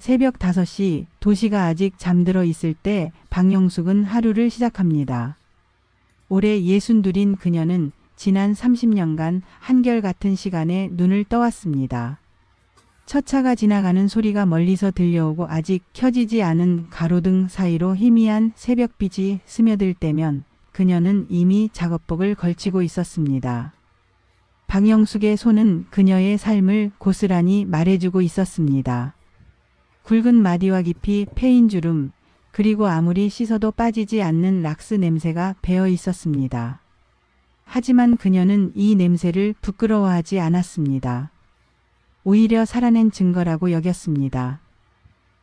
새벽 5시 도시가 아직 잠들어 있을 때 박영숙은 하루를 시작합니다. 올해 62인 그녀는 지난 30년간 한결같은 시간에 눈을 떠왔습니다. 첫 차가 지나가는 소리가 멀리서 들려오고 아직 켜지지 않은 가로등 사이로 희미한 새벽빛이 스며들 때면 그녀는 이미 작업복을 걸치고 있었습니다. 박영숙의 손은 그녀의 삶을 고스란히 말해주고 있었습니다. 굵은 마디와 깊이 패인 주름, 그리고 아무리 씻어도 빠지지 않는 락스 냄새가 배어 있었습니다. 하지만 그녀는 이 냄새를 부끄러워하지 않았습니다. 오히려 살아낸 증거라고 여겼습니다.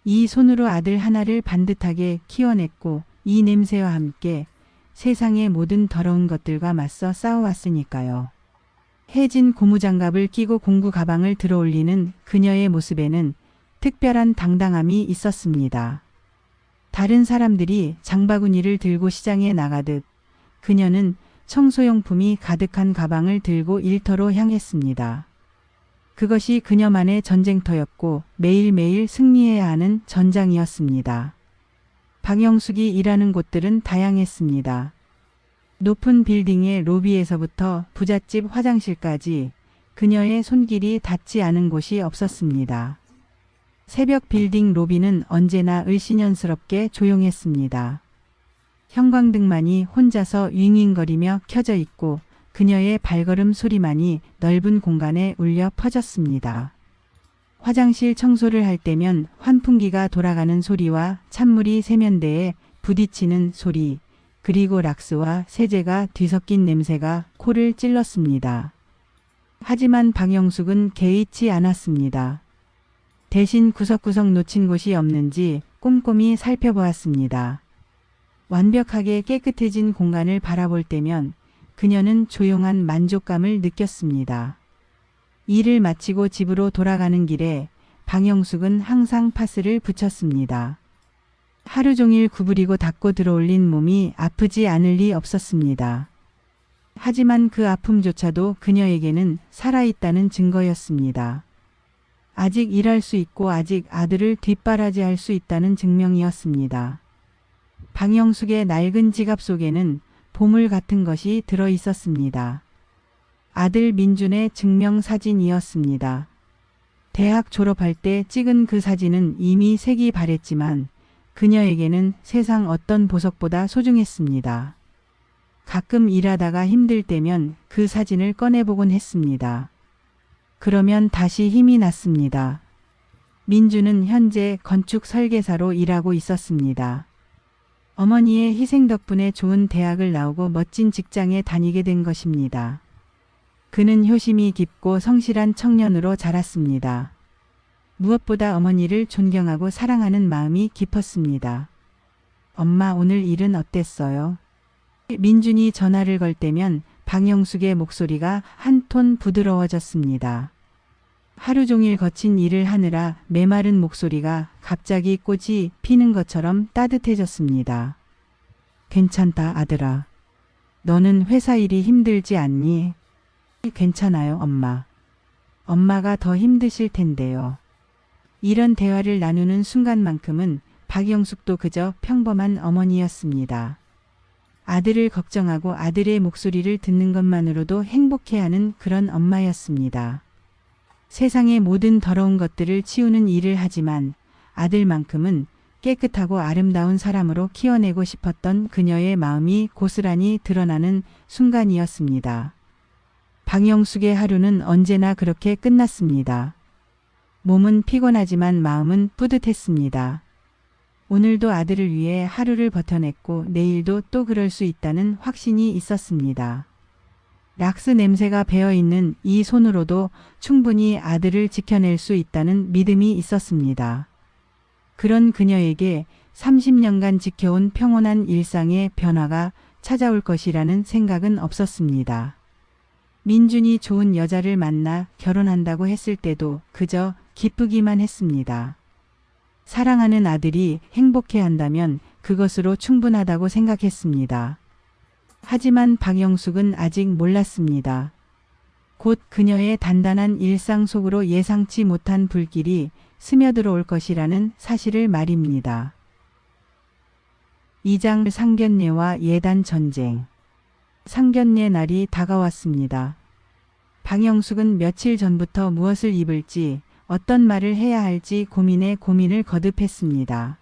이 손으로 아들 하나를 반듯하게 키워냈고 이 냄새와 함께 세상의 모든 더러운 것들과 맞서 싸워왔으니까요. 해진 고무장갑을 끼고 공구 가방을 들어올리는 그녀의 모습에는 특별한 당당함이 있었습니다. 다른 사람들이 장바구니를 들고 시장에 나가듯 그녀는 청소용품이 가득한 가방을 들고 일터로 향했습니다. 그것이 그녀만의 전쟁터였고 매일매일 승리해야 하는 전장이었습니다. 박영숙이 일하는 곳들은 다양했습니다. 높은 빌딩의 로비에서부터 부잣집 화장실까지 그녀의 손길이 닿지 않은 곳이 없었습니다. 새벽 빌딩 로비는 언제나 을씨년스럽게 조용했습니다. 형광등만이 혼자서 윙윙거리며 켜져 있고 그녀의 발걸음 소리만이 넓은 공간에 울려 퍼졌습니다. 화장실 청소를 할 때면 환풍기가 돌아가는 소리와 찬물이 세면대에 부딪히는 소리, 그리고 락스와 세제가 뒤섞인 냄새가 코를 찔렀습니다. 하지만 박영숙은 개의치 않았습니다. 대신 구석구석 놓친 곳이 없는지 꼼꼼히 살펴보았습니다. 완벽하게 깨끗해진 공간을 바라볼 때면 그녀는 조용한 만족감을 느꼈습니다. 일을 마치고 집으로 돌아가는 길에 박영숙은 항상 파스를 붙였습니다. 하루 종일 구부리고 닦고 들어올린 몸이 아프지 않을 리 없었습니다. 하지만 그 아픔조차도 그녀에게는 살아있다는 증거였습니다. 아직 일할 수 있고 아직 아들을 뒷바라지할 수 있다는 증명이었습니다. 박영숙의 낡은 지갑 속에는 보물 같은 것이 들어 있었습니다. 아들 민준의 증명사진이었습니다. 대학 졸업할 때 찍은 그 사진은 이미 색이 바랬지만 그녀에게는 세상 어떤 보석보다 소중했습니다. 가끔 일하다가 힘들 때면 그 사진을 꺼내보곤 했습니다. 그러면 다시 힘이 났습니다. 민주는 현재 건축 설계사로 일하고 있었습니다. 어머니의 희생 덕분에 좋은 대학을 나오고 멋진 직장에 다니게 된 것입니다. 그는 효심이 깊고 성실한 청년으로 자랐습니다. 무엇보다 어머니를 존경하고 사랑하는 마음이 깊었습니다. 엄마, 오늘 일은 어땠어요? 민준이 전화를 걸 때면 박영숙의 목소리가 한 톤 부드러워졌습니다. 하루 종일 거친 일을 하느라 메마른 목소리가 갑자기 꽃이 피는 것처럼 따뜻해졌습니다. 괜찮다, 아들아. 너는 회사 일이 힘들지 않니? 괜찮아요, 엄마. 엄마가 더 힘드실 텐데요. 이런 대화를 나누는 순간만큼은 박영숙도 그저 평범한 어머니였습니다. 아들을 걱정하고 아들의 목소리를 듣는 것만으로도 행복해하는 그런 엄마였습니다. 세상의 모든 더러운 것들을 치우는 일을 하지만 아들만큼은 깨끗하고 아름다운 사람으로 키워내고 싶었던 그녀의 마음이 고스란히 드러나는 순간이었습니다. 박영숙의 하루는 언제나 그렇게 끝났습니다. 몸은 피곤하지만 마음은 뿌듯했습니다. 오늘도 아들을 위해 하루를 버텨냈고 내일도 또 그럴 수 있다는 확신이 있었습니다. 락스 냄새가 배어있는 이 손으로도 충분히 아들을 지켜낼 수 있다는 믿음이 있었습니다. 그런 그녀에게 30년간 지켜온 평온한 일상의 변화가 찾아올 것이라는 생각은 없었습니다. 민준이 좋은 여자를 만나 결혼한다고 했을 때도 그저 기쁘기만 했습니다. 사랑하는 아들이 행복해한다면 그것으로 충분하다고 생각했습니다. 하지만 박영숙은 아직 몰랐습니다. 곧 그녀의 단단한 일상 속으로 예상치 못한 불길이 스며들어올 것이라는 사실을 말입니다. 2장 상견례와 예단 전쟁. 상견례 날이 다가왔습니다. 방영숙은 며칠 전부터 무엇을 입을지 어떤 말을 해야 할지 고민에 고민을 거듭했습니다.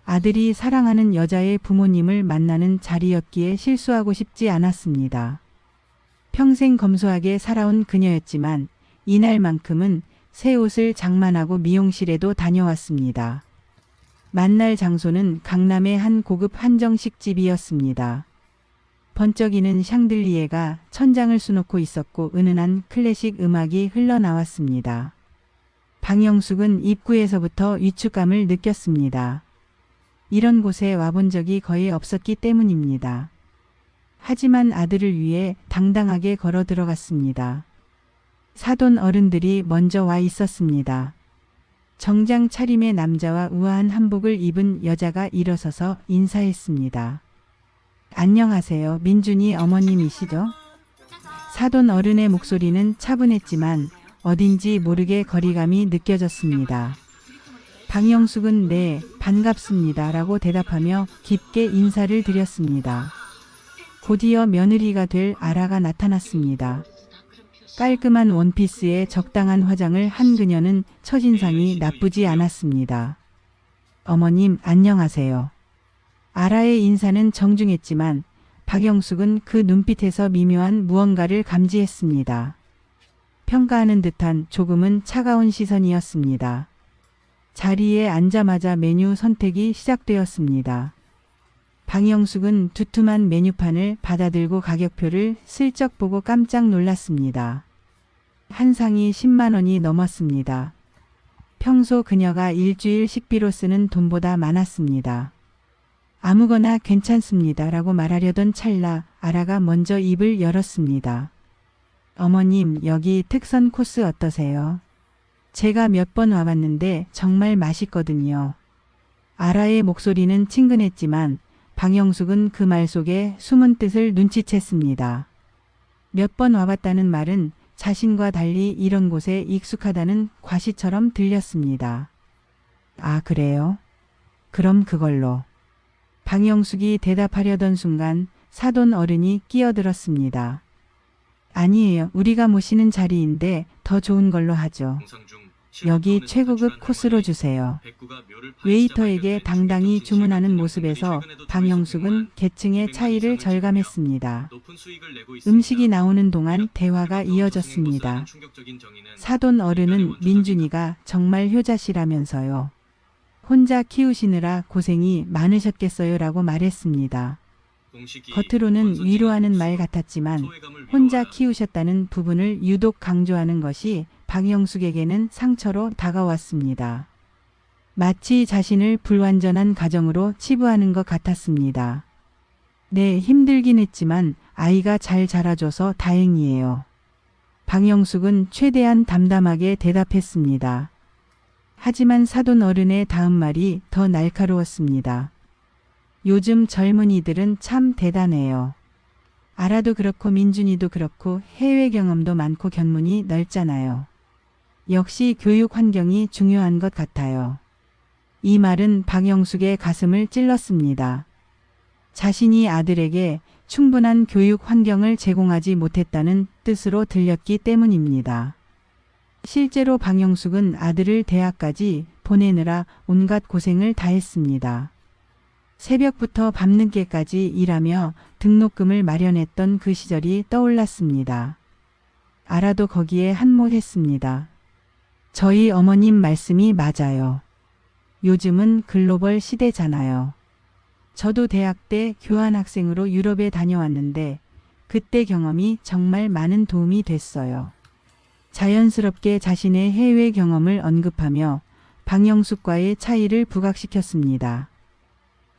아들이 사랑하는 여자의 부모님을 만나는 자리였기에 실수하고 싶지 않았습니다. 평생 검소하게 살아온 그녀였지만 이날만큼은 새 옷을 장만하고 미용실에도 다녀왔습니다. 만날 장소는 강남의 한 고급 한정식 집이었습니다. 번쩍이는 샹들리에가 천장을 수놓고 있었고 은은한 클래식 음악이 흘러나왔습니다. 방영숙은 입구에서부터 위축감을 느꼈습니다. 이런 곳에 와본 적이 거의 없었기 때문입니다. 하지만 아들을 위해 당당하게 걸어 들어갔습니다. 사돈 어른들이 먼저 와 있었습니다. 정장 차림의 남자와 우아한 한복을 입은 여자가 일어서서 인사했습니다. 안녕하세요. 민준이 어머님이시죠? 사돈 어른의 목소리는 차분했지만 어딘지 모르게 거리감이 느껴졌습니다. 방영숙은 네, 반갑습니다 라고 대답하며 깊게 인사를 드렸습니다. 곧이어 며느리가 될 아라가 나타났습니다. 깔끔한 원피스에 적당한 화장을 한 그녀는 첫인상이 나쁘지 않았습니다. 어머님 안녕하세요. 아라의 인사는 정중했지만 박영숙은 그 눈빛에서 미묘한 무언가를 감지했습니다. 평가하는 듯한 조금은 차가운 시선이었습니다. 자리에 앉자마자 메뉴 선택이 시작되었습니다. 방영숙은 두툼한 메뉴판을 받아들고 가격표를 슬쩍 보고 깜짝 놀랐습니다. 한 상이 10만 원이 넘었습니다. 평소 그녀가 일주일 식비로 쓰는 돈보다 많았습니다. 아무거나 괜찮습니다 라고 말하려던 찰나 아라가 먼저 입을 열었습니다. 어머님, 여기 특선 코스 어떠세요? 제가 몇 번 와봤는데 정말 맛있거든요. 아라의 목소리는 친근했지만 방영숙은 그 말 속에 숨은 뜻을 눈치챘습니다. 몇 번 와봤다는 말은 자신과 달리 이런 곳에 익숙하다는 과시처럼 들렸습니다. 아, 그래요? 그럼 그걸로. 방영숙이 대답하려던 순간 사돈 어른이 끼어들었습니다. 아니에요. 우리가 모시는 자리인데 더 좋은 걸로 하죠. 여기 최고급 코스로 주세요. 웨이터에게 당당히 주문하는 모습에서 방영숙은 계층의 차이를 절감했습니다. 음식이 나오는 동안 대화가 이어졌습니다. 사돈 어른은 민준이가 정말 효자시라면서요. 혼자 키우시느라 고생이 많으셨겠어요 라고 말했습니다. 겉으로는 위로하는 말 같았지만 혼자 키우셨다는 부분을 유독 강조하는 것이 방영숙에게는 상처로 다가왔습니다. 마치 자신을 불완전한 가정으로 치부하는 것 같았습니다. 네, 힘들긴 했지만 아이가 잘 자라줘서 다행이에요. 방영숙은 최대한 담담하게 대답했습니다. 하지만 사돈 어른의 다음 말이 더 날카로웠습니다. 요즘 젊은이들은 참 대단해요. 아라도 그렇고 민준이도 그렇고 해외 경험도 많고 견문이 넓잖아요. 역시 교육 환경이 중요한 것 같아요. 이 말은 방영숙의 가슴을 찔렀습니다. 자신이 아들에게 충분한 교육 환경을 제공하지 못했다는 뜻으로 들렸기 때문입니다. 실제로 방영숙은 아들을 대학까지 보내느라 온갖 고생을 다했습니다. 새벽부터 밤늦게까지 일하며 등록금을 마련했던 그 시절이 떠올랐습니다. 아라도 거기에 한몫했습니다. 저희 어머님 말씀이 맞아요. 요즘은 글로벌 시대잖아요. 저도 대학 때 교환학생으로 유럽에 다녀왔는데 그때 경험이 정말 많은 도움이 됐어요. 자연스럽게 자신의 해외 경험을 언급하며 방영숙과의 차이를 부각시켰습니다.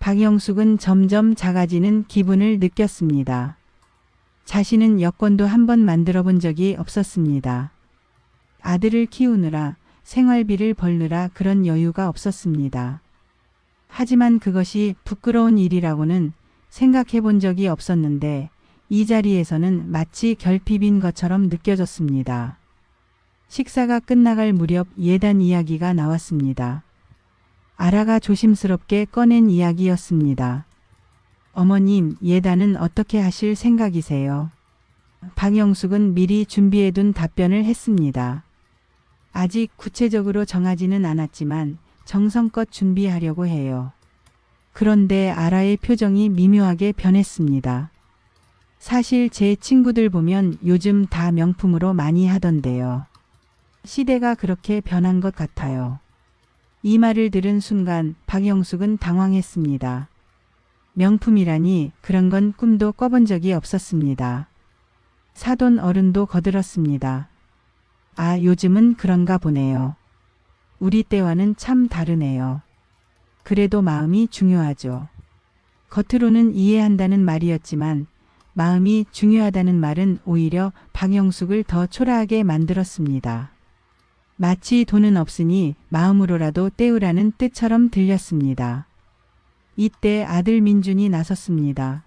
방영숙은 점점 작아지는 기분을 느꼈습니다. 자신은 여권도 한 번 만들어 본 적이 없었습니다. 아들을 키우느라 생활비를 벌느라 그런 여유가 없었습니다. 하지만 그것이 부끄러운 일이라고는 생각해 본 적이 없었는데 이 자리에서는 마치 결핍인 것처럼 느껴졌습니다. 식사가 끝나갈 무렵 예단 이야기가 나왔습니다. 아라가 조심스럽게 꺼낸 이야기였습니다. 어머님, 예단은 어떻게 하실 생각이세요? 방영숙은 미리 준비해둔 답변을 했습니다. 아직 구체적으로 정하지는 않았지만 정성껏 준비하려고 해요. 그런데 아라의 표정이 미묘하게 변했습니다. 사실 제 친구들 보면 요즘 다 명품으로 많이 하던데요. 시대가 그렇게 변한 것 같아요. 이 말을 들은 순간 박영숙은 당황했습니다. 명품이라니 그런 건 꿈도 꿔본 적이 없었습니다. 사돈 어른도 거들었습니다. 아, 요즘은 그런가 보네요. 우리 때와는 참 다르네요. 그래도 마음이 중요하죠. 겉으로는 이해한다는 말이었지만 마음이 중요하다는 말은 오히려 박영숙을 더 초라하게 만들었습니다. 마치 돈은 없으니 마음으로라도 때우라는 뜻처럼 들렸습니다. 이때 아들 민준이 나섰습니다.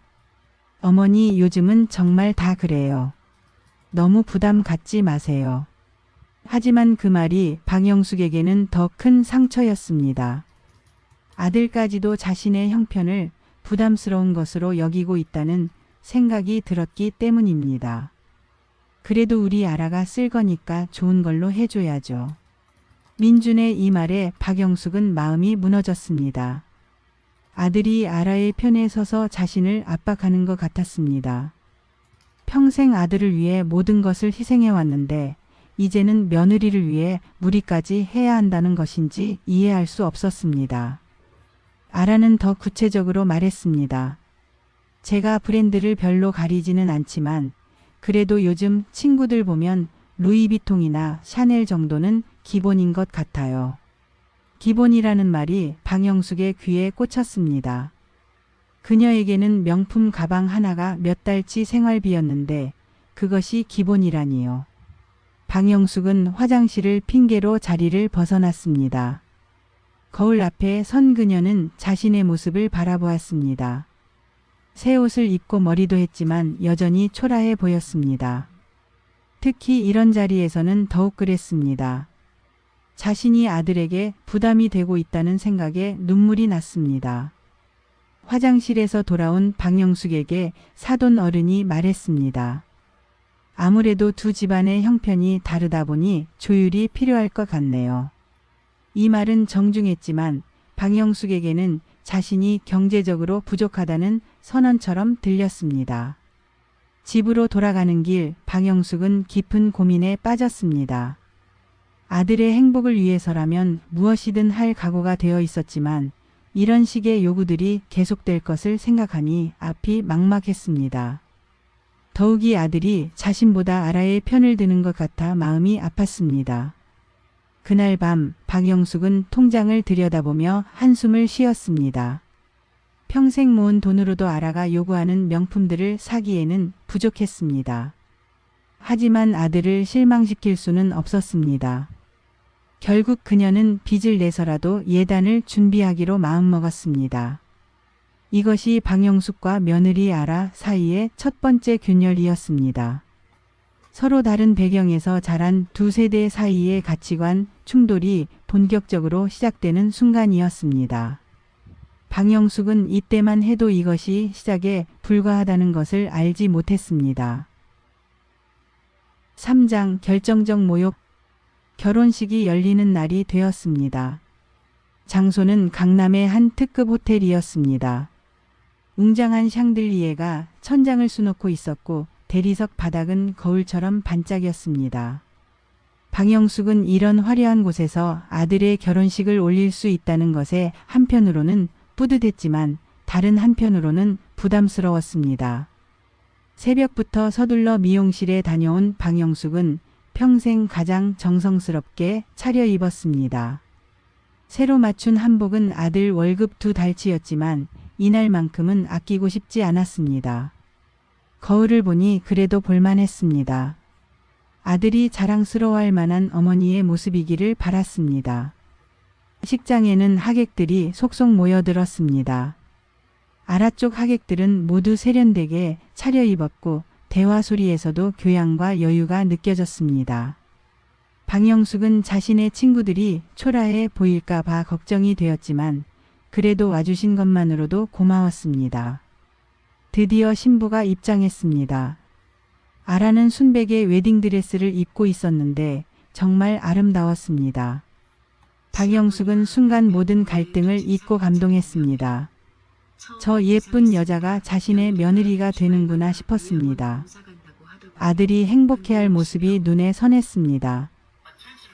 어머니, 요즘은 정말 다 그래요. 너무 부담 갖지 마세요. 하지만 그 말이 박영숙에게는 더 큰 상처였습니다. 아들까지도 자신의 형편을 부담스러운 것으로 여기고 있다는 생각이 들었기 때문입니다. 그래도 우리 아라가 쓸 거니까 좋은 걸로 해줘야죠. 민준의 이 말에 박영숙은 마음이 무너졌습니다. 아들이 아라의 편에 서서 자신을 압박하는 것 같았습니다. 평생 아들을 위해 모든 것을 희생해 왔는데 이제는 며느리를 위해 무리까지 해야 한다는 것인지 이해할 수 없었습니다. 아라는 더 구체적으로 말했습니다. 제가 브랜드를 별로 가리지는 않지만 그래도 요즘 친구들 보면 루이비통이나 샤넬 정도는 기본인 것 같아요. 기본이라는 말이 박영숙의 귀에 꽂혔습니다. 그녀에게는 명품 가방 하나가 몇 달치 생활비였는데 그것이 기본이라니요. 박영숙은 화장실을 핑계로 자리를 벗어났습니다. 거울 앞에 선 그녀는 자신의 모습을 바라보았습니다. 새 옷을 입고 머리도 했지만 여전히 초라해 보였습니다. 특히 이런 자리에서는 더욱 그랬습니다. 자신이 아들에게 부담이 되고 있다는 생각에 눈물이 났습니다. 화장실에서 돌아온 박영숙에게 사돈 어른이 말했습니다. 아무래도 두 집안의 형편이 다르다 보니 조율이 필요할 것 같네요. 이 말은 정중했지만 박영숙에게는 자신이 경제적으로 부족하다는 선언처럼 들렸습니다. 집으로 돌아가는 길 박영숙은 깊은 고민에 빠졌습니다. 아들의 행복을 위해서라면 무엇이든 할 각오가 되어 있었지만 이런 식의 요구들이 계속될 것을 생각하니 앞이 막막했습니다. 더욱이 아들이 자신보다 아라의 편을 드는 것 같아 마음이 아팠습니다. 그날 밤 박영숙은 통장을 들여다보며 한숨을 쉬었습니다. 평생 모은 돈으로도 아라가 요구하는 명품들을 사기에는 부족했습니다. 하지만 아들을 실망시킬 수는 없었습니다. 결국 그녀는 빚을 내서라도 예단을 준비하기로 마음먹었습니다. 이것이 박영숙과 며느리 아라 사이의 첫 번째 균열이었습니다. 서로 다른 배경에서 자란 두 세대 사이의 가치관 충돌이 본격적으로 시작되는 순간이었습니다. 박영숙은 이때만 해도 이것이 시작에 불과하다는 것을 알지 못했습니다. 3장 결정적 모욕. 결혼식이 열리는 날이 되었습니다. 장소는 강남의 한 특급 호텔이었습니다. 웅장한 샹들리에가 천장을 수놓고 있었고 대리석 바닥은 거울처럼 반짝였습니다. 박영숙은 이런 화려한 곳에서 아들의 결혼식을 올릴 수 있다는 것에 한편으로는 뿌듯했지만 다른 한편으로는 부담스러웠습니다. 새벽부터 서둘러 미용실에 다녀온 박영숙은 평생 가장 정성스럽게 차려입었습니다. 새로 맞춘 한복은 아들 월급 2달치였지만 이날만큼은 아끼고 싶지 않았습니다. 거울을 보니 그래도 볼만했습니다. 아들이 자랑스러워할 만한 어머니의 모습이기를 바랐습니다. 식장에는 하객들이 속속 모여들었습니다. 아라 쪽 하객들은 모두 세련되게 차려입었고 대화 소리에서도 교양과 여유가 느껴졌습니다. 방영숙은 자신의 친구들이 초라해 보일까 봐 걱정이 되었지만 그래도 와주신 것만으로도 고마웠습니다. 드디어 신부가 입장했습니다. 아라는 순백의 웨딩드레스를 입고 있었는데 정말 아름다웠습니다. 박영숙은 순간 모든 갈등을 잊고 감동했습니다. 저 예쁜 여자가 자신의 며느리가 되는구나 싶었습니다. 아들이 행복해할 모습이 눈에 선했습니다.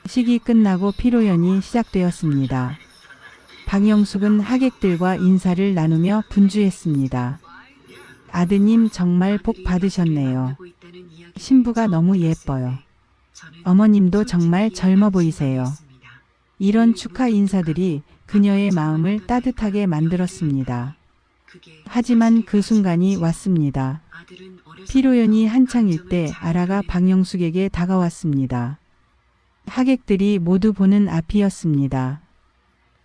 식이 끝나고 피로연이 시작되었습니다. 박영숙은 하객들과 인사를 나누며 분주했습니다. 아드님 정말 복 받으셨네요. 신부가 너무 예뻐요. 어머님도 정말 젊어 보이세요. 이런 축하 인사들이 그녀의 마음을 따뜻하게 만들었습니다. 하지만 그 순간이 왔습니다. 피로연이 한창일 때 아라가 박영숙에게 다가왔습니다. 하객들이 모두 보는 앞이었습니다.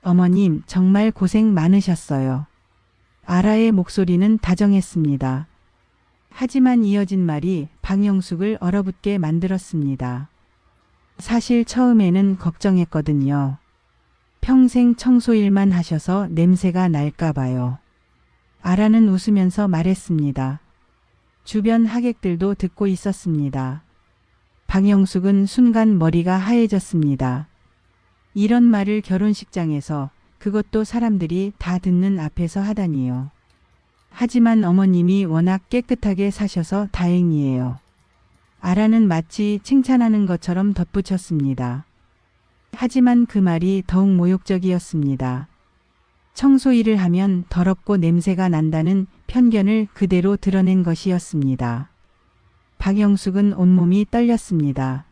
어머님 정말 고생 많으셨어요. 아라의 목소리는 다정했습니다. 하지만 이어진 말이 박영숙을 얼어붙게 만들었습니다. 사실 처음에는 걱정했거든요. 평생 청소일만 하셔서 냄새가 날까 봐요. 아라는 웃으면서 말했습니다. 주변 하객들도 듣고 있었습니다. 박영숙은 순간 머리가 하얘졌습니다. 이런 말을 결혼식장에서, 그것도 사람들이 다 듣는 앞에서 하다니요. 하지만 어머님이 워낙 깨끗하게 사셔서 다행이에요. 아라는 마치 칭찬하는 것처럼 덧붙였습니다. 하지만 그 말이 더욱 모욕적이었습니다. 청소일을 하면 더럽고 냄새가 난다는 편견을 그대로 드러낸 것이었습니다. 박영숙은 온몸이 떨렸습니다.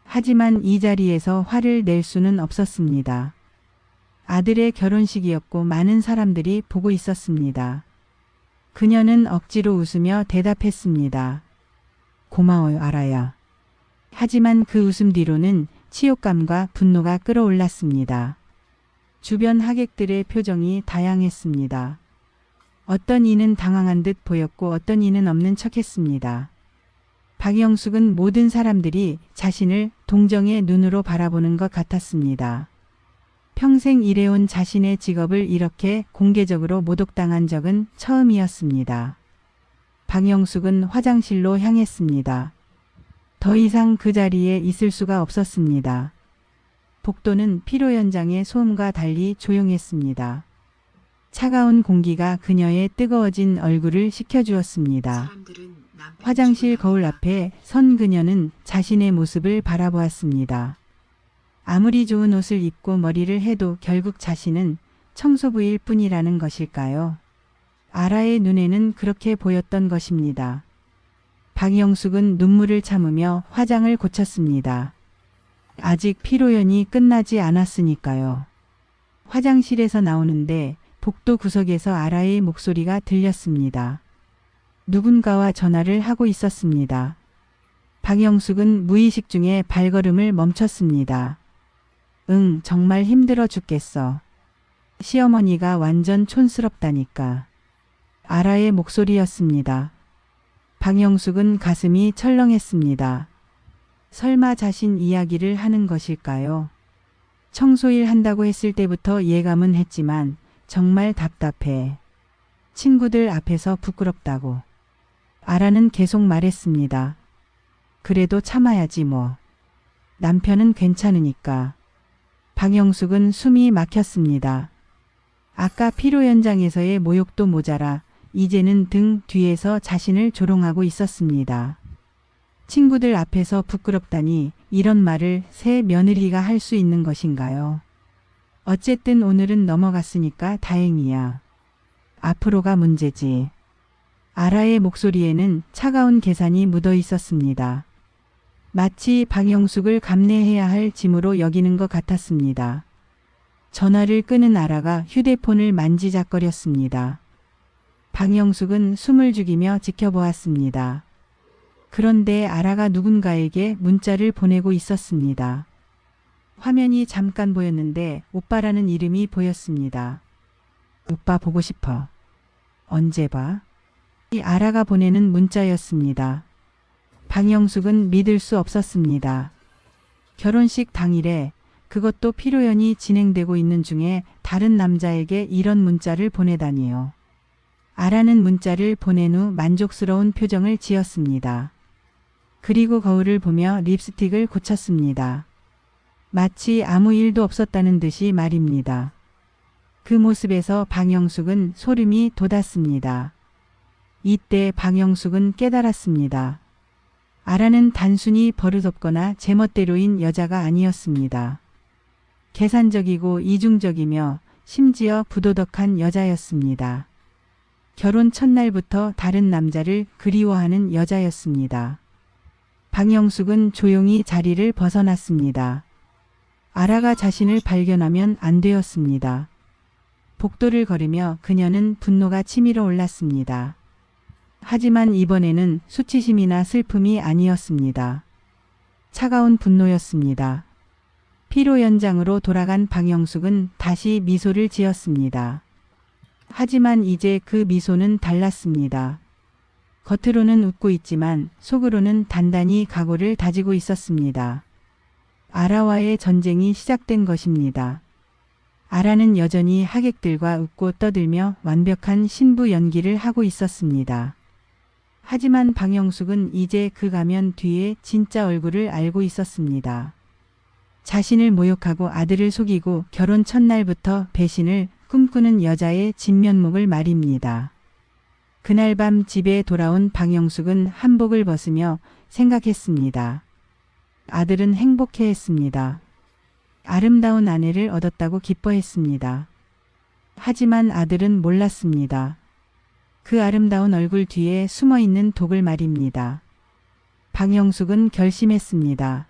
하지만 이 자리에서 화를 낼 수는 없었습니다. 아들의 결혼식이었고 많은 사람들이 보고 있었습니다. 그녀는 억지로 웃으며 대답했습니다. 고마워요, 아라야. 하지만 그 웃음 뒤로는 치욕감과 분노가 끌어올랐습니다. 주변 하객들의 표정이 다양했습니다. 어떤 이는 당황한 듯 보였고 어떤 이는 없는 척했습니다. 박영숙은 모든 사람들이 자신을 동정의 눈으로 바라보는 것 같았습니다. 평생 일해온 자신의 직업을 이렇게 공개적으로 모독당한 적은 처음이었습니다. 박영숙은 화장실로 향했습니다. 더 이상 그 자리에 있을 수가 없었습니다. 복도는 피로 현장의 소음과 달리 조용했습니다. 차가운 공기가 그녀의 뜨거워진 얼굴을 식혀주었습니다. 화장실 거울 앞에 선 그녀는 자신의 모습을 바라보았습니다. 아무리 좋은 옷을 입고 머리를 해도 결국 자신은 청소부일 뿐이라는 것일까요? 아라의 눈에는 그렇게 보였던 것입니다. 박영숙은 눈물을 참으며 화장을 고쳤습니다. 아직 피로연이 끝나지 않았으니까요. 화장실에서 나오는데 복도 구석에서 아라의 목소리가 들렸습니다. 누군가와 전화를 하고 있었습니다. 박영숙은 무의식 중에 발걸음을 멈췄습니다. 응, 정말 힘들어 죽겠어. 시어머니가 완전 촌스럽다니까. 아라의 목소리였습니다. 박영숙은 가슴이 철렁했습니다. 설마 자신 이야기를 하는 것일까요? 청소일 한다고 했을 때부터 예감은 했지만 정말 답답해. 친구들 앞에서 부끄럽다고. 아라는 계속 말했습니다. 그래도 참아야지 뭐. 남편은 괜찮으니까. 박영숙은 숨이 막혔습니다. 아까 피로 현장에서의 모욕도 모자라 이제는 등 뒤에서 자신을 조롱하고 있었습니다. 친구들 앞에서 부끄럽다니 이런 말을 새 며느리가 할 수 있는 것인가요? 어쨌든 오늘은 넘어갔으니까 다행이야. 앞으로가 문제지. 아라의 목소리에는 차가운 계산이 묻어 있었습니다. 마치 박영숙을 감내해야 할 짐으로 여기는 것 같았습니다. 전화를 끄는 아라가 휴대폰을 만지작거렸습니다. 박영숙은 숨을 죽이며 지켜보았습니다. 그런데 아라가 누군가에게 문자를 보내고 있었습니다. 화면이 잠깐 보였는데 오빠라는 이름이 보였습니다. 오빠 보고 싶어. 언제 봐? 이 아라가 보내는 문자였습니다. 박영숙은 믿을 수 없었습니다. 결혼식 당일에 그것도 피로연이 진행되고 있는 중에 다른 남자에게 이런 문자를 보내다니요. 아라는 문자를 보낸 후 만족스러운 표정을 지었습니다. 그리고 거울을 보며 립스틱을 고쳤습니다. 마치 아무 일도 없었다는 듯이 말입니다. 그 모습에서 방영숙은 소름이 돋았습니다. 이때 방영숙은 깨달았습니다. 아라는 단순히 버릇없거나 제멋대로인 여자가 아니었습니다. 계산적이고 이중적이며 심지어 부도덕한 여자였습니다. 결혼 첫날부터 다른 남자를 그리워하는 여자였습니다. 방영숙은 조용히 자리를 벗어났습니다. 아라가 자신을 발견하면 안 되었습니다. 복도를 걸으며 그녀는 분노가 치밀어 올랐습니다. 하지만 이번에는 수치심이나 슬픔이 아니었습니다. 차가운 분노였습니다. 피로 연장으로 돌아간 방영숙은 다시 미소를 지었습니다. 하지만 이제 그 미소는 달랐습니다. 겉으로는 웃고 있지만 속으로는 단단히 각오를 다지고 있었습니다. 아라와의 전쟁이 시작된 것입니다. 아라는 여전히 하객들과 웃고 떠들며 완벽한 신부 연기를 하고 있었습니다. 하지만 방영숙은 이제 그 가면 뒤에 진짜 얼굴을 알고 있었습니다. 자신을 모욕하고 아들을 속이고 결혼 첫날부터 배신을 꿈꾸는 여자의 진면목을 말입니다. 그날 밤 집에 돌아온 방영숙은 한복을 벗으며 생각했습니다. 아들은 행복해했습니다. 아름다운 아내를 얻었다고 기뻐했습니다. 하지만 아들은 몰랐습니다. 그 아름다운 얼굴 뒤에 숨어있는 독을 말입니다. 방영숙은 결심했습니다.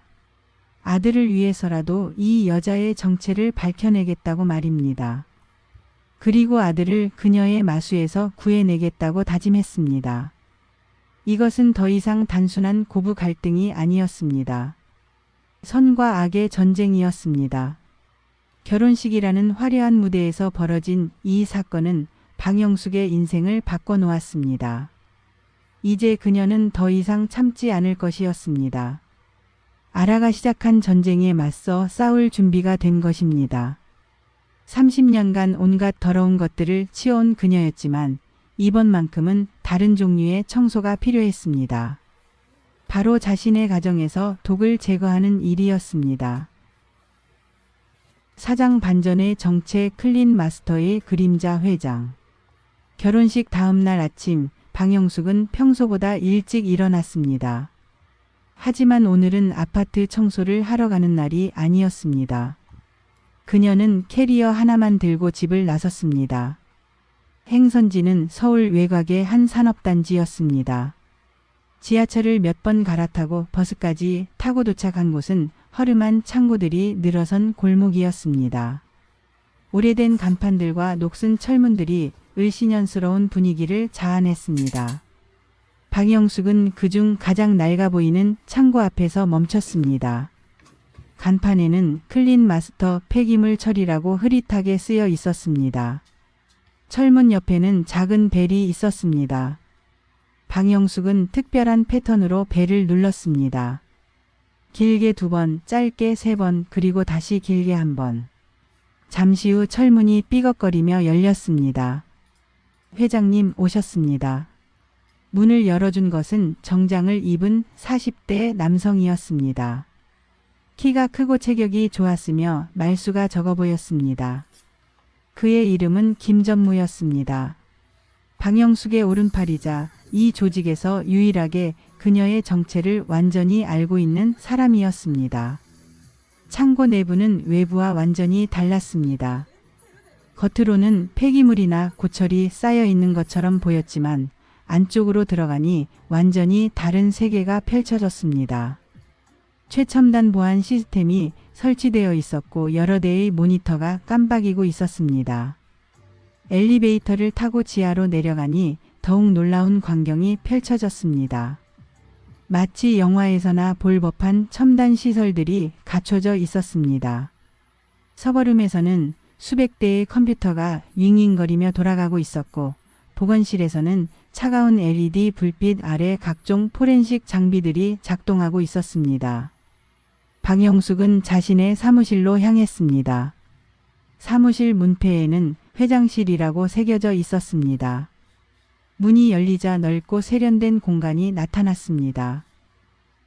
아들을 위해서라도 이 여자의 정체를 밝혀내겠다고 말입니다. 그리고 아들을 그녀의 마수에서 구해내겠다고 다짐했습니다. 이것은 더 이상 단순한 고부 갈등이 아니었습니다. 선과 악의 전쟁이었습니다. 결혼식이라는 화려한 무대에서 벌어진 이 사건은 방영숙의 인생을 바꿔놓았습니다. 이제 그녀는 더 이상 참지 않을 것이었습니다. 아라가 시작한 전쟁에 맞서 싸울 준비가 된 것입니다. 30년간 온갖 더러운 것들을 치워온 그녀였지만 이번만큼은 다른 종류의 청소가 필요했습니다. 바로 자신의 가정에서 독을 제거하는 일이었습니다. 사장 반전의 정체 클린 마스터의 그림자 회장. 결혼식 다음 날 아침 방영숙은 평소보다 일찍 일어났습니다. 하지만 오늘은 아파트 청소를 하러 가는 날이 아니었습니다. 그녀는 캐리어 하나만 들고 집을 나섰습니다. 행선지는 서울 외곽의 한 산업단지였습니다. 지하철을 몇 번 갈아타고 버스까지 타고 도착한 곳은 허름한 창고들이 늘어선 골목이었습니다. 오래된 간판들과 녹슨 철문들이 을씨년스러운 분위기를 자아냈습니다. 방영숙은 그중 가장 낡아 보이는 창고 앞에서 멈췄습니다. 간판에는 클린 마스터 폐기물 처리라고 흐릿하게 쓰여 있었습니다. 철문 옆에는 작은 벨이 있었습니다. 방영숙은 특별한 패턴으로 벨을 눌렀습니다. 길게 2번, 짧게 3번, 그리고 다시 길게 1번. 잠시 후 철문이 삐걱거리며 열렸습니다. 회장님 오셨습니다. 문을 열어준 것은 정장을 입은 40대 남성이었습니다. 키가 크고 체격이 좋았으며 말수가 적어 보였습니다. 그의 이름은 김전무였습니다. 방영숙의 오른팔이자 이 조직에서 유일하게 그녀의 정체를 완전히 알고 있는 사람이었습니다. 창고 내부는 외부와 완전히 달랐습니다. 겉으로는 폐기물이나 고철이 쌓여 있는 것처럼 보였지만 안쪽으로 들어가니 완전히 다른 세계가 펼쳐졌습니다. 최첨단 보안 시스템이 설치되어 있었고 여러 대의 모니터가 깜빡이고 있었습니다. 엘리베이터를 타고 지하로 내려가니 더욱 놀라운 광경이 펼쳐졌습니다. 마치 영화에서나 볼 법한 첨단 시설들이 갖춰져 있었습니다. 서버룸에서는 수백 대의 컴퓨터가 윙윙거리며 돌아가고 있었고 보건실에서는 차가운 LED 불빛 아래 각종 포렌식 장비들이 작동하고 있었습니다. 방영숙은 자신의 사무실로 향했습니다. 사무실 문패에는 회장실이라고 새겨져 있었습니다. 문이 열리자 넓고 세련된 공간이 나타났습니다.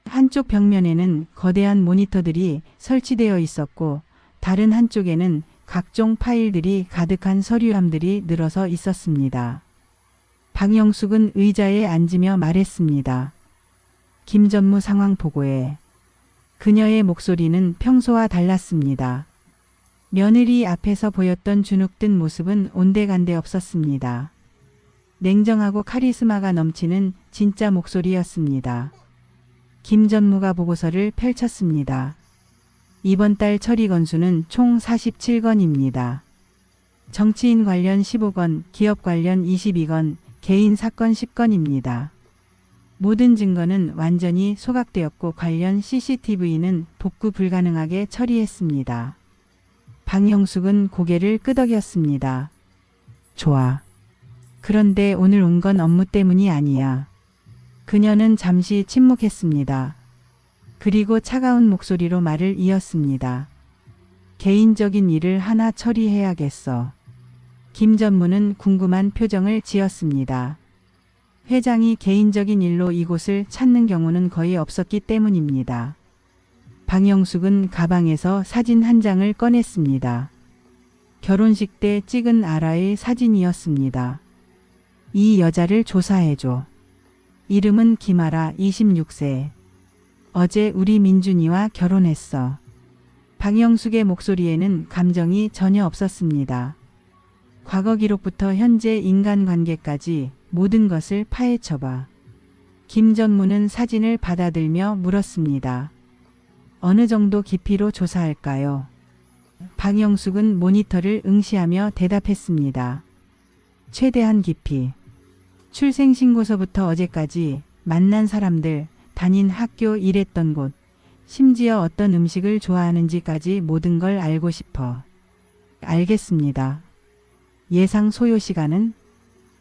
한쪽 벽면에는 거대한 모니터들이 설치되어 있었고 다른 한쪽에는 각종 파일들이 가득한 서류함들이 늘어서 있었습니다. 방영숙은 의자에 앉으며 말했습니다. 김전무 상황 보고에. 그녀의 목소리는 평소와 달랐습니다. 며느리 앞에서 보였던 주눅든 모습은 온데간데 없었습니다. 냉정하고 카리스마가 넘치는 진짜 목소리였습니다. 김 전무가 보고서를 펼쳤습니다. 이번 달 처리 건수는 총 47건입니다. 정치인 관련 15건, 기업 관련 22건, 개인 사건 10건입니다. 모든 증거는 완전히 소각되었고 관련 CCTV는 복구 불가능하게 처리했습니다. 방영숙은 고개를 끄덕였습니다. 좋아. 그런데 오늘 온 건 업무 때문이 아니야. 그녀는 잠시 침묵했습니다. 그리고 차가운 목소리로 말을 이었습니다. 개인적인 일을 하나 처리해야겠어. 김 전무는 궁금한 표정을 지었습니다. 회장이 개인적인 일로 이곳을 찾는 경우는 거의 없었기 때문입니다. 방영숙은 가방에서 사진 한 장을 꺼냈습니다. 결혼식 때 찍은 아라의 사진이었습니다. 이 여자를 조사해줘. 이름은 김아라 26세. 어제 우리 민준이와 결혼했어. 방영숙의 목소리에는 감정이 전혀 없었습니다. 과거 기록부터 현재 인간관계까지 모든 것을 파헤쳐봐. 김 전무는 사진을 받아들며 물었습니다. 어느 정도 깊이로 조사할까요? 방영숙은 모니터를 응시하며 대답했습니다. 최대한 깊이. 출생신고서부터 어제까지 만난 사람들, 다닌 학교, 일했던 곳, 심지어 어떤 음식을 좋아하는지까지 모든 걸 알고 싶어. 알겠습니다. 예상 소요 시간은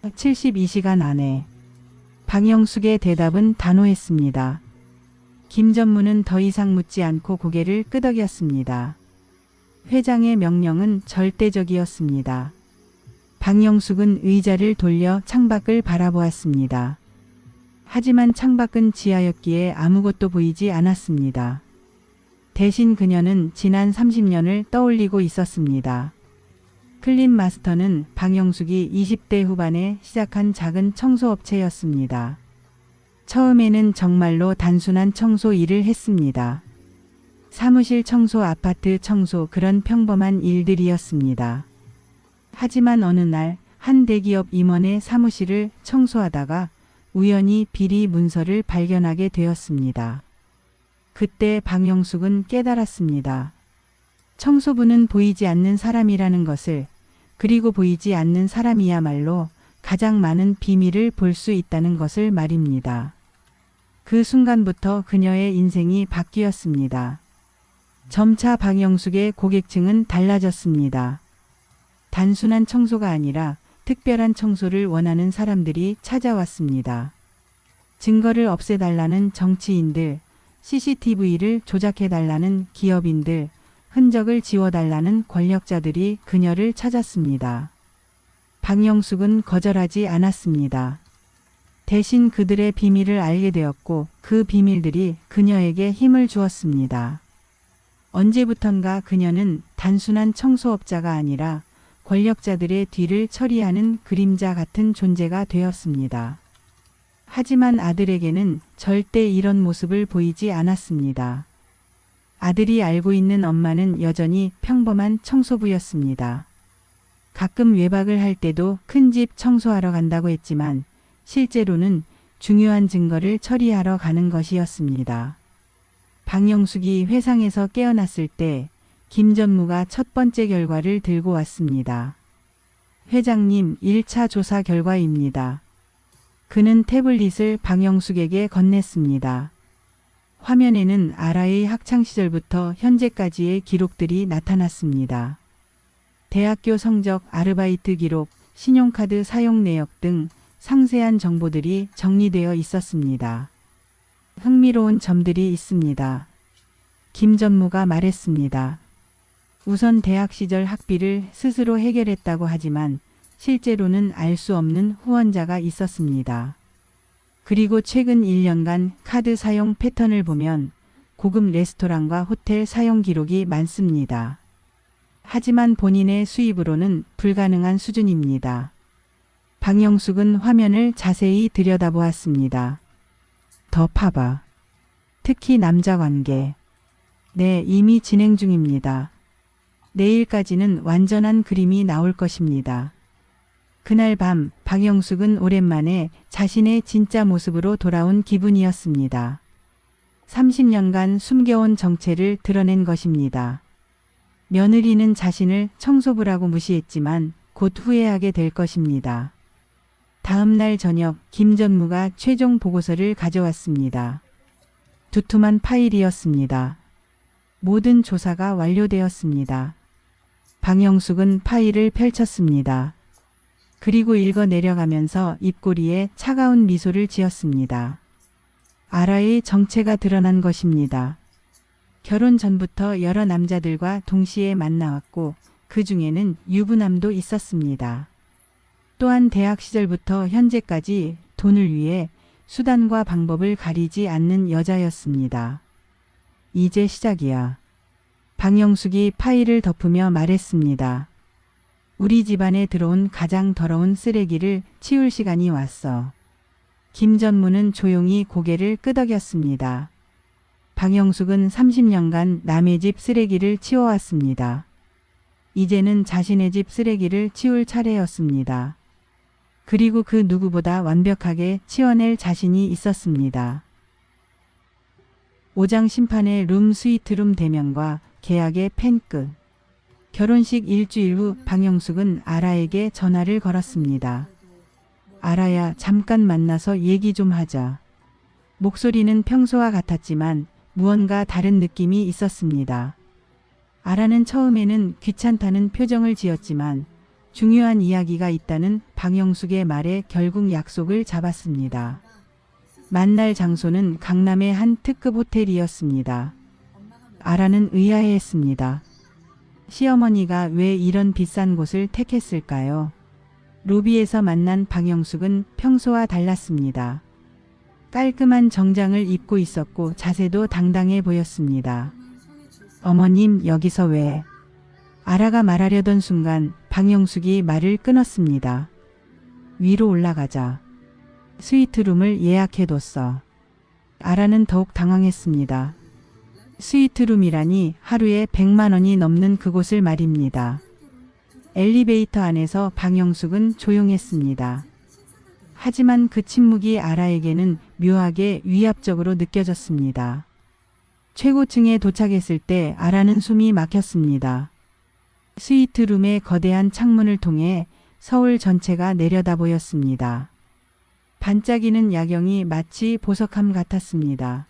72시간 안에. 방영숙의 대답은 단호했습니다. 김 전무는 더 이상 묻지 않고 고개를 끄덕였습니다. 회장의 명령은 절대적이었습니다. 방영숙은 의자를 돌려 창밖을 바라보았습니다. 하지만 창밖은 지하였기에 아무것도 보이지 않았습니다. 대신 그녀는 지난 30년을 떠올리고 있었습니다. 클린 마스터는 방영숙이 20대 후반에 시작한 작은 청소업체였습니다. 처음에는 정말로 단순한 청소 일을 했습니다. 사무실 청소, 아파트 청소, 그런 평범한 일들이었습니다. 하지만 어느 날 한 대기업 임원의 사무실을 청소하다가 우연히 비리 문서를 발견하게 되었습니다. 그때 방영숙은 깨달았습니다. 청소부는 보이지 않는 사람이라는 것을, 그리고 보이지 않는 사람이야말로 가장 많은 비밀을 볼 수 있다는 것을 말입니다. 그 순간부터 그녀의 인생이 바뀌었습니다. 점차 방영숙의 고객층은 달라졌습니다. 단순한 청소가 아니라 특별한 청소를 원하는 사람들이 찾아왔습니다. 증거를 없애달라는 정치인들, CCTV를 조작해달라는 기업인들, 흔적을 지워달라는 권력자들이 그녀를 찾았습니다. 방영숙은 거절하지 않았습니다. 대신 그들의 비밀을 알게 되었고 그 비밀들이 그녀에게 힘을 주었습니다. 언제부턴가 그녀는 단순한 청소업자가 아니라 권력자들의 뒤를 처리하는 그림자 같은 존재가 되었습니다. 하지만 아들에게는 절대 이런 모습을 보이지 않았습니다. 아들이 알고 있는 엄마는 여전히 평범한 청소부였습니다. 가끔 외박을 할 때도 큰 집 청소하러 간다고 했지만 실제로는 중요한 증거를 처리하러 가는 것이었습니다. 방영숙이 회상에서 깨어났을 때 김 전무가 첫 번째 결과를 들고 왔습니다. 회장님, 1차 조사 결과입니다. 그는 태블릿을 방영숙에게 건넸습니다. 화면에는 아라의 학창시절부터 현재까지의 기록들이 나타났습니다. 대학교 성적, 아르바이트 기록, 신용카드 사용 내역 등 상세한 정보들이 정리되어 있었습니다. 흥미로운 점들이 있습니다. 김전무가 말했습니다. 우선 대학 시절 학비를 스스로 해결했다고 하지만 실제로는 알 수 없는 후원자가 있었습니다. 그리고 최근 1년간 카드 사용 패턴을 보면 고급 레스토랑과 호텔 사용 기록이 많습니다. 하지만 본인의 수입으로는 불가능한 수준입니다. 방영숙은 화면을 자세히 들여다보았습니다. 더 파봐. 특히 남자 관계. 네, 이미 진행 중입니다. 내일까지는 완전한 그림이 나올 것입니다. 그날 밤 방영숙은 오랜만에 자신의 진짜 모습으로 돌아온 기분이었습니다. 30년간 숨겨온 정체를 드러낸 것입니다. 며느리는 자신을 청소부라고 무시했지만 곧 후회하게 될 것입니다. 다음 날 저녁 김전무가 최종 보고서를 가져왔습니다. 두툼한 파일이었습니다. 모든 조사가 완료되었습니다. 방영숙은 파일을 펼쳤습니다. 그리고 읽어 내려가면서 입꼬리에 차가운 미소를 지었습니다. 아라의 정체가 드러난 것입니다. 결혼 전부터 여러 남자들과 동시에 만나왔고 그 중에는 유부남도 있었습니다. 또한 대학 시절부터 현재까지 돈을 위해 수단과 방법을 가리지 않는 여자였습니다. 이제 시작이야. 방영숙이 파일을 덮으며 말했습니다. 우리 집안에 들어온 가장 더러운 쓰레기를 치울 시간이 왔어. 김전무는 조용히 고개를 끄덕였습니다. 방영숙은 30년간 남의 집 쓰레기를 치워왔습니다. 이제는 자신의 집 쓰레기를 치울 차례였습니다. 그리고 그 누구보다 완벽하게 치워낼 자신이 있었습니다. 5장 심판의 룸 스위트룸 대면과 계약의 펜 끝. 결혼식 일주일 후 방영숙은 아라에게 전화를 걸었습니다. 아라야, 잠깐 만나서 얘기 좀 하자. 목소리는 평소와 같았지만 무언가 다른 느낌이 있었습니다. 아라는 처음에는 귀찮다는 표정을 지었지만 중요한 이야기가 있다는 방영숙의 말에 결국 약속을 잡았습니다. 만날 장소는 강남의 한 특급 호텔이었습니다. 아라는 의아해했습니다. 시어머니가 왜 이런 비싼 곳을 택했을까요? 로비에서 만난 방영숙은 평소와 달랐습니다. 깔끔한 정장을 입고 있었고 자세도 당당해 보였습니다. 어머님, 여기서 왜? 아라가 말하려던 순간 방영숙이 말을 끊었습니다. 위로 올라가자. 스위트룸을 예약해뒀어. 아라는 더욱 당황했습니다. 스위트룸이라니 하루에 100만 원이 넘는 그곳을 말입니다. 엘리베이터 안에서 방영숙은 조용했습니다. 하지만 그 침묵이 아라에게는 묘하게 위압적으로 느껴졌습니다. 최고층에 도착했을 때 아라는 숨이 막혔습니다. 스위트룸의 거대한 창문을 통해 서울 전체가 내려다 보였습니다. 반짝이는 야경이 마치 보석함 같았습니다.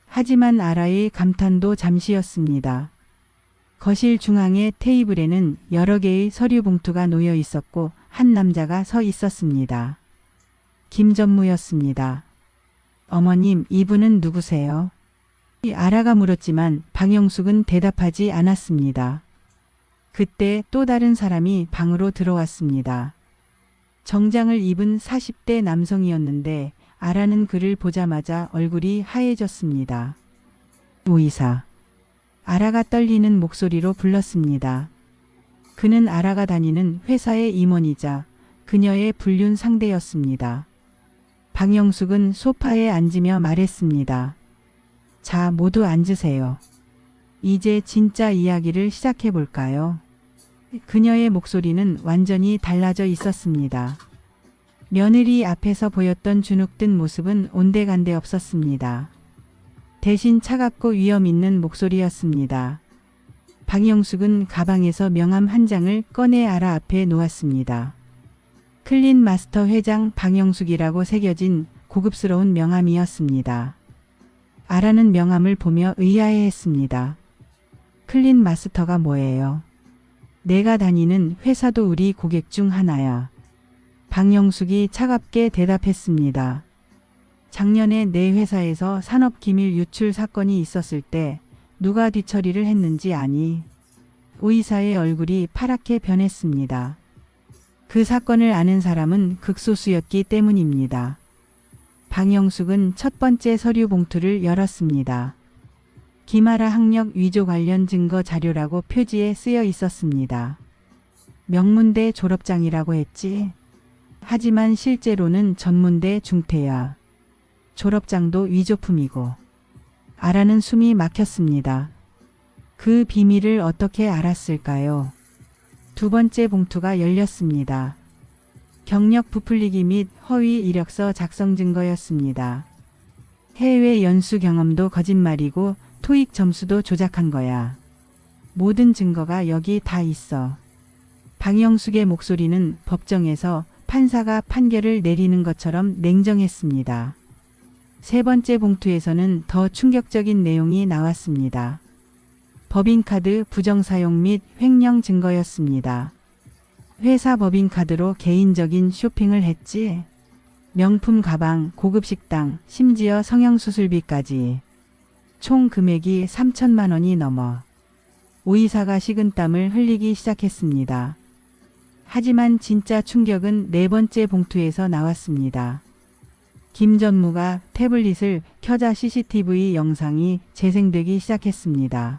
하지만 아라의 감탄도 잠시였습니다. 거실 중앙의 테이블에는 여러 개의 서류 봉투가 놓여 있었고 한 남자가 서 있었습니다. 김전무였습니다. 어머님, 이분은 누구세요? 아라가 물었지만 방영숙은 대답하지 않았습니다. 그때 또 다른 사람이 방으로 들어왔습니다. 정장을 입은 40대 남성이었는데 아라는 그를 보자마자 얼굴이 하얘졌습니다. 오이사. 아라가 떨리는 목소리로 불렀습니다. 그는 아라가 다니는 회사의 임원이자 그녀의 불륜 상대였습니다. 방영숙은 소파에 앉으며 말했습니다. 자, 모두 앉으세요. 이제 진짜 이야기를 시작해 볼까요? 그녀의 목소리는 완전히 달라져 있었습니다. 며느리 앞에서 보였던 주눅든 모습은 온데간데 없었습니다. 대신 차갑고 위험 있는 목소리였습니다. 방영숙은 가방에서 명함 한 장을 꺼내 아라 앞에 놓았습니다. 클린 마스터 회장 방영숙이라고 새겨진 고급스러운 명함이었습니다. 아라는 명함을 보며 의아해했습니다. 클린 마스터가 뭐예요? 내가 다니는 회사도 우리 고객 중 하나야. 방영숙이 차갑게 대답했습니다. 작년에 내 회사에서 산업기밀 유출 사건이 있었을 때 누가 뒤처리를 했는지 아니? 의사의 얼굴이 파랗게 변했습니다. 그 사건을 아는 사람은 극소수였기 때문입니다. 방영숙은 첫 번째 서류 봉투를 열었습니다. 김아라 학력 위조 관련 증거 자료라고 표지에 쓰여 있었습니다. 명문대 졸업장이라고 했지. 하지만 실제로는 전문대 중퇴야. 졸업장도 위조품이고. 아라는 숨이 막혔습니다. 그 비밀을 어떻게 알았을까요? 두 번째 봉투가 열렸습니다. 경력 부풀리기 및 허위 이력서 작성 증거였습니다. 해외 연수 경험도 거짓말이고 토익 점수도 조작한 거야. 모든 증거가 여기 다 있어. 방영숙의 목소리는 법정에서 판사가 판결을 내리는 것처럼 냉정했습니다. 세 번째 봉투에서는 더 충격적인 내용이 나왔습니다. 법인카드 부정사용 및 횡령 증거였습니다. 회사 법인카드로 개인적인 쇼핑을 했지. 명품 가방, 고급 식당, 심지어 성형수술비까지. 총 금액이 3천만 원이 넘어. 오이사가 식은땀을 흘리기 시작했습니다. 하지만 진짜 충격은 네 번째 봉투에서 나왔습니다. 김 전무가 태블릿을 켜자 CCTV 영상이 재생되기 시작했습니다.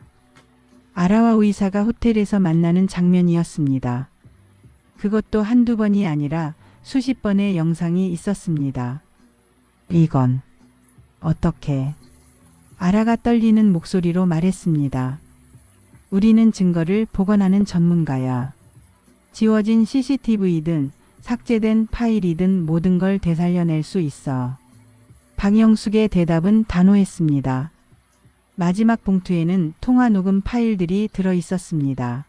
아라와 의사가 호텔에서 만나는 장면이었습니다. 그것도 한두 번이 아니라 수십 번의 영상이 있었습니다. 이건 어떻게? 아라가 떨리는 목소리로 말했습니다. 우리는 증거를 복원하는 전문가야. 지워진 CCTV든 삭제된 파일이든 모든 걸 되살려낼 수 있어. 방영숙의 대답은 단호했습니다. 마지막 봉투에는 통화 녹음 파일들이 들어 있었습니다.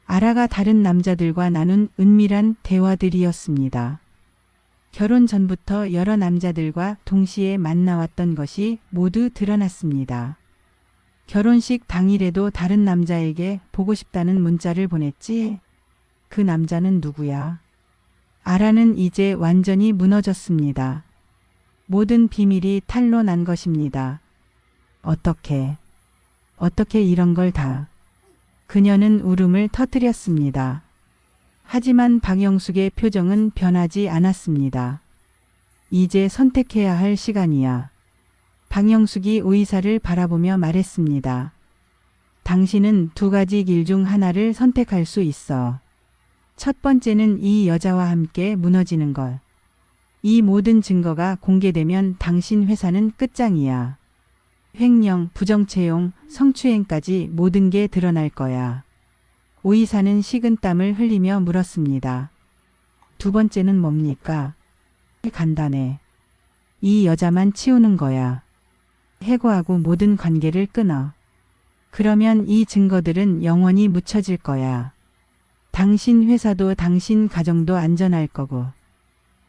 아라가 다른 남자들과 나눈 은밀한 대화들이었습니다. 결혼 전부터 여러 남자들과 동시에 만나왔던 것이 모두 드러났습니다. 결혼식 당일에도 다른 남자에게 보고 싶다는 문자를 보냈지? 그 남자는 누구야? 아라는 이제 완전히 무너졌습니다. 모든 비밀이 탄로난 것입니다. 어떻게 이런 걸 다. 그녀는 울음을 터뜨렸습니다. 하지만 방영숙의 표정은 변하지 않았습니다. 이제 선택해야 할 시간이야. 방영숙이 의사를 바라보며 말했습니다. 당신은 두 가지 길 중 하나를 선택할 수 있어. 첫 번째는 이 여자와 함께 무너지는 것. 이 모든 증거가 공개되면 당신 회사는 끝장이야. 횡령, 부정채용, 성추행까지 모든 게 드러날 거야. 오이사는 식은땀을 흘리며 물었습니다. 두 번째는 뭡니까? 간단해. 이 여자만 치우는 거야. 해고하고 모든 관계를 끊어. 그러면 이 증거들은 영원히 묻혀질 거야. 당신 회사도 당신 가정도 안전할 거고.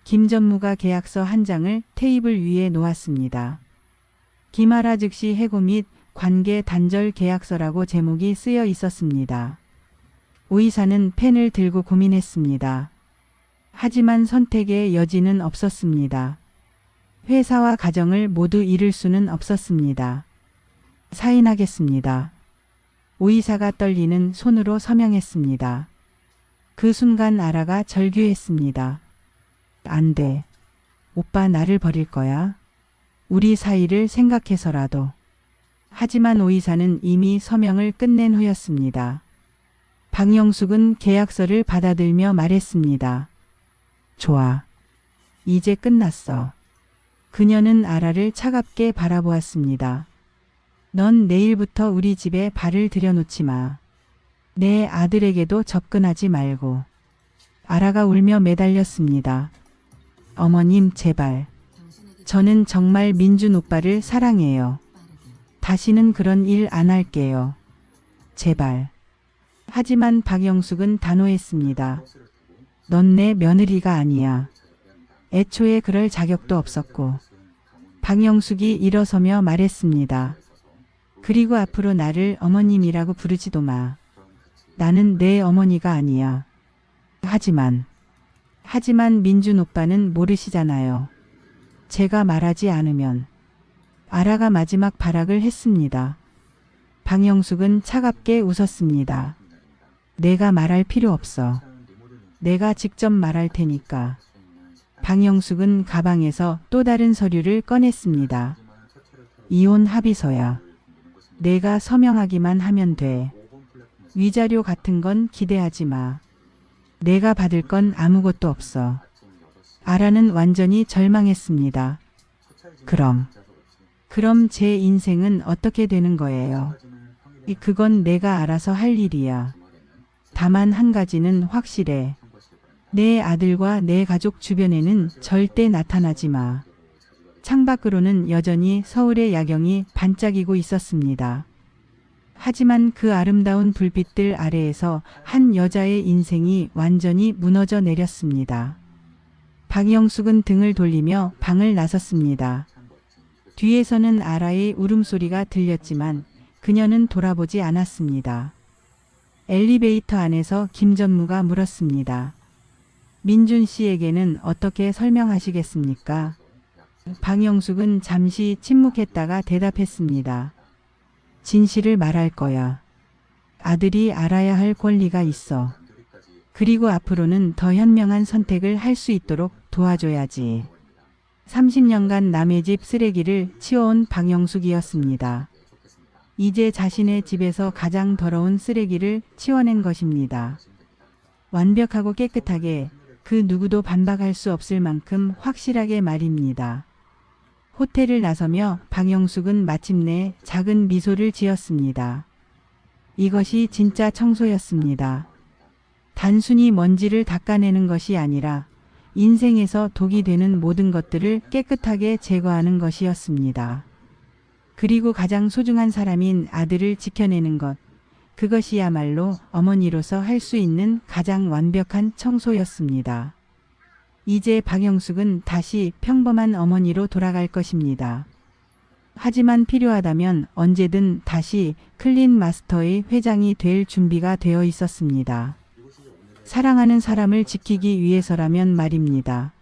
김 전무가 계약서 한 장을 테이블 위에 놓았습니다. 김아라 즉시 해고 및 관계 단절 계약서라고 제목이 쓰여 있었습니다. 오이사는 펜을 들고 고민했습니다. 하지만 선택의 여지는 없었습니다. 회사와 가정을 모두 잃을 수는 없었습니다. 사인하겠습니다. 오이사가 떨리는 손으로 서명했습니다. 그 순간 아라가 절규했습니다. 안 돼. 오빠 나를 버릴 거야? 우리 사이를 생각해서라도. 하지만 오이사는 이미 서명을 끝낸 후였습니다. 방영숙은 계약서를 받아들며 말했습니다. 좋아. 이제 끝났어. 그녀는 아라를 차갑게 바라보았습니다. 넌 내일부터 우리 집에 발을 들여놓지 마. 내 아들에게도 접근하지 말고. 아라가 울며 매달렸습니다. 어머님 제발. 저는 정말 민준 오빠를 사랑해요. 다시는 그런 일 안 할게요. 제발. 하지만 박영숙은 단호했습니다. 넌 내 며느리가 아니야. 애초에 그럴 자격도 없었고. 박영숙이 일어서며 말했습니다. 그리고 앞으로 나를 어머님이라고 부르지도 마. 나는 내 어머니가 아니야. 하지만 민준 오빠는 모르시잖아요. 제가 말하지 않으면. 아라가 마지막 발악을 했습니다. 방영숙은 차갑게 웃었습니다. 내가 말할 필요 없어. 내가 직접 말할 테니까. 방영숙은 가방에서 또 다른 서류를 꺼냈습니다. 이혼 합의서야. 내가 서명하기만 하면 돼. 위자료 같은 건 기대하지 마. 내가 받을 건 아무것도 없어. 아라는 완전히 절망했습니다. 그럼 제 인생은 어떻게 되는 거예요? 그건 내가 알아서 할 일이야. 다만 한 가지는 확실해. 내 아들과 내 가족 주변에는 절대 나타나지 마. 창밖으로는 여전히 서울의 야경이 반짝이고 있었습니다. 하지만 그 아름다운 불빛들 아래에서 한 여자의 인생이 완전히 무너져 내렸습니다. 박영숙은 등을 돌리며 방을 나섰습니다. 뒤에서는 아라의 울음소리가 들렸지만 그녀는 돌아보지 않았습니다. 엘리베이터 안에서 김전무가 물었습니다. 민준 씨에게는 어떻게 설명하시겠습니까? 방영숙은 잠시 침묵했다가 대답했습니다. 진실을 말할 거야. 아들이 알아야 할 권리가 있어. 그리고 앞으로는 더 현명한 선택을 할 수 있도록 도와줘야지. 30년간 남의 집 쓰레기를 치워온 방영숙이었습니다. 이제 자신의 집에서 가장 더러운 쓰레기를 치워낸 것입니다. 완벽하고 깨끗하게, 그 누구도 반박할 수 없을 만큼 확실하게 말입니다. 호텔을 나서며 방영숙은 마침내 작은 미소를 지었습니다. 이것이 진짜 청소였습니다. 단순히 먼지를 닦아내는 것이 아니라 인생에서 독이 되는 모든 것들을 깨끗하게 제거하는 것이었습니다. 그리고 가장 소중한 사람인 아들을 지켜내는 것, 그것이야말로 어머니로서 할 수 있는 가장 완벽한 청소였습니다. 이제 박영숙은 다시 평범한 어머니로 돌아갈 것입니다. 하지만 필요하다면 언제든 다시 클린 마스터의 회장이 될 준비가 되어 있었습니다. 사랑하는 사람을 지키기 위해서라면 말입니다.